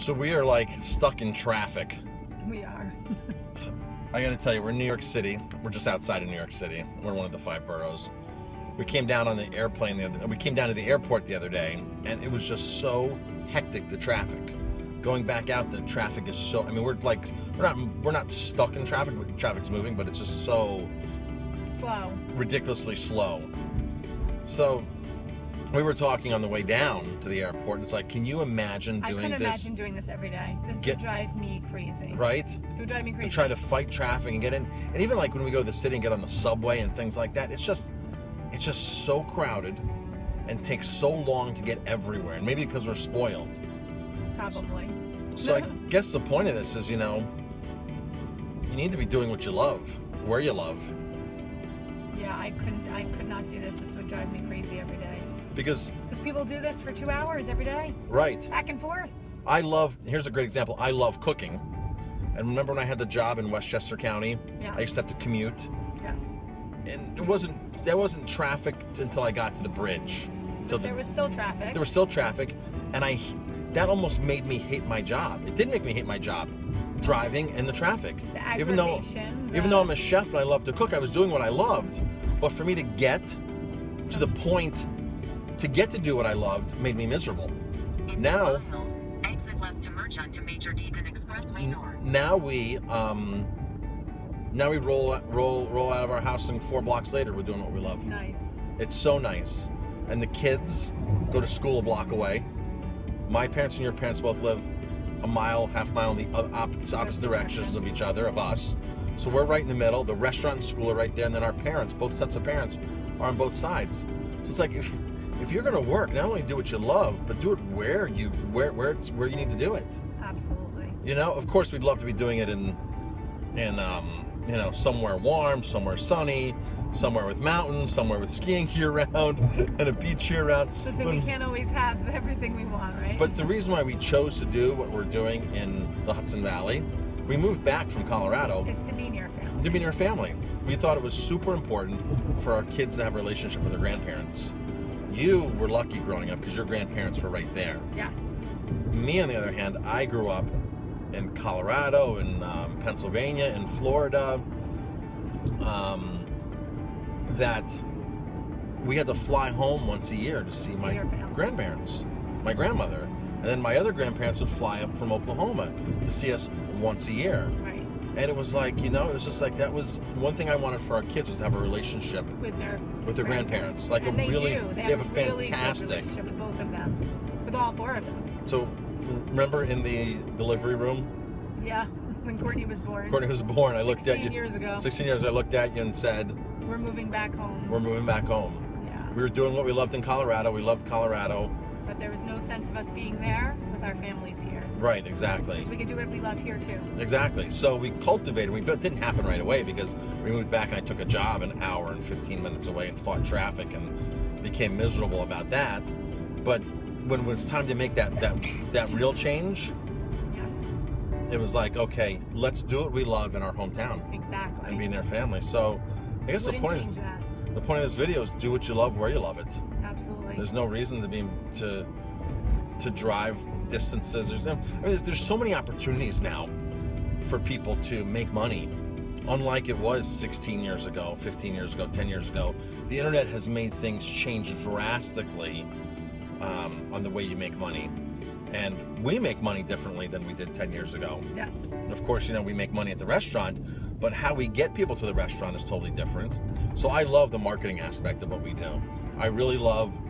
So we are like stuck in traffic. We are. I gotta tell you, we're in New York City. We're just outside of New York City. We're one of the 5 boroughs. We came down on the airplane we came down to the airport the other day, and it was just so hectic, the traffic. Going back out, the traffic is so, I mean, we're not stuck in traffic, traffic's moving, but it's just so Slow. Ridiculously slow. So we were talking on the way down to the airport. It's like, can you imagine doing this? I couldn't imagine doing this every day. This would drive me crazy. Right? It would drive me crazy. To try to fight traffic and get in. And even like when we go to the city and get on the subway and things like that, it's just so crowded and takes so long to get everywhere. And maybe because we're spoiled. Probably. So I guess the point of this is, you need to be doing what you love, where you love. Yeah, I could not do this. This would drive me crazy every day. Because people do this for 2 hours every day. Right. Back and forth. Here's a great example. I love cooking. And remember when I had the job in Westchester County? Yeah. I used to have to commute. Yes. And there wasn't traffic until I got to the bridge. There was still traffic. There was still traffic, and that almost made me hate my job. It didn't make me hate my job, driving and the traffic. The aggravation. Even though I'm a chef and I love to cook, I was doing what I loved. But for me to get to the point to get to do what I loved made me miserable. Now, exit left to merge onto Major Deegan Expressway North. Now we roll out of our house, and 4 blocks later we're doing what we love. It's nice. It's so nice. And the kids go to school a block away. My parents and your parents both live a mile, half mile in the opposite directions of each other, of us. So we're right in the middle. The restaurant and school are right there, and then our parents, both sets of parents, are on both sides. So it's like, if you're going to work, not only do what you love, but do it where you need to do it. Absolutely. Of course, we'd love to be doing it in somewhere warm, somewhere sunny, somewhere with mountains, somewhere with skiing year-round, and a beach year-round. Listen, we can't always have everything we want, right? But the reason why we chose to do what we're doing in the Hudson Valley, we moved back from Colorado, is to be near family. To be near family. We thought it was super important for our kids to have a relationship with their grandparents. You were lucky growing up because your grandparents were right there. Yes. Me, on the other hand, I grew up in Colorado, in Pennsylvania, in Florida, that we had to fly home once a year to see my grandparents, my grandmother. And then my other grandparents would fly up from Oklahoma to see us once a year. Right. And it was like, it was just like, that was one thing I wanted for our kids, was to have a relationship with their grandparents. Like, and they have a really fantastic good relationship with both of them, with all 4 of them. So, remember in the delivery room? Yeah, when Courtney was born. I looked at you. 16 years ago. 16 years, I looked at you and said, we're moving back home. We're moving back home. Yeah. We were doing what we loved in Colorado. We loved Colorado. But there was no sense of us being there with our families here. Right, exactly. Because we could do what we love here too. Exactly. So we cultivated. It didn't happen right away because we moved back and I took a job an hour and 15 minutes away and fought traffic and became miserable about that. But when it was time to make that real change, yes, it was like, okay, let's do what we love in our hometown. Exactly. And be near family. So I guess the point of this video is do what you love where you love it. Absolutely. There's no reason to drive distances. There's so many opportunities now for people to make money. Unlike it was 16 years ago, 15 years ago, 10 years ago, the internet has made things change drastically on the way you make money. And we make money differently than we did 10 years ago. Yes. Of course, we make money at the restaurant, but how we get people to the restaurant is totally different. So I love the marketing aspect of what we do. I really love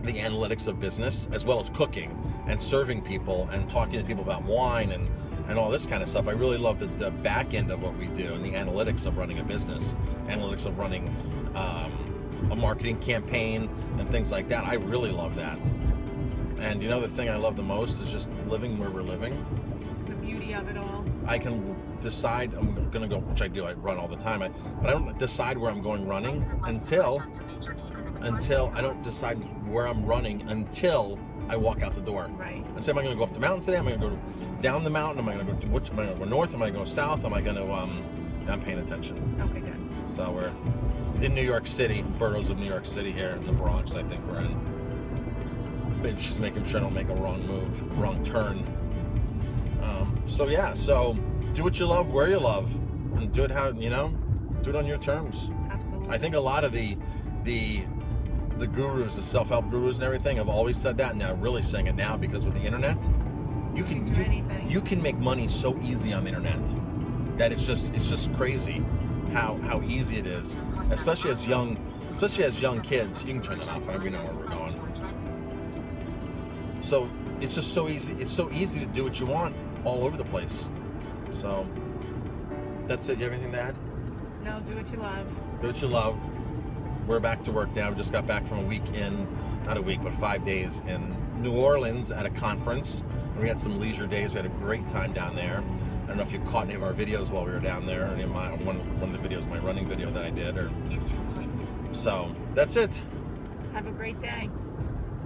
the analytics of business, as well as cooking and serving people and talking to people about wine and all this kind of stuff. I really love the back end of what we do and the analytics of running a business, analytics of running a marketing campaign and things like that. I really love that. And the thing I love the most is just living where we're living. The beauty of it all. I can decide I'm going to go, which I do, I run all the time, but I don't decide where I'm going running until I don't decide where I'm running until I walk out the door. Right. And say, am I going to go up the mountain today? Am I going to go down the mountain? Am I going to go am I going to go north? Am I going to go south? Am I going to, I'm paying attention. Okay, good. So we're in New York City, boroughs of New York City here in the Bronx, I think we're in. She's making sure I don't make a wrong move, wrong turn. So yeah, so do what you love, where you love, and do it how, you know, do it on your terms. Absolutely. I think a lot of the gurus, the self-help gurus and everything have always said that, and they're really saying it now, because with the internet, you can do anything. You can make money so easy on the internet that it's just crazy how easy it is, especially as young kids. You can turn it off. We know where we're going. So it's just so easy. It's so easy to do what you want all over the place. So that's it. You have anything to add? No, do what you love. Do what you love. We're back to work now. We just got back from a week in, not a week, but 5 days in New Orleans at a conference. We had some leisure days. We had a great time down there. I don't know if you caught any of our videos while we were down there, or any of one of the videos, my running video that I did. So that's it. Have a great day.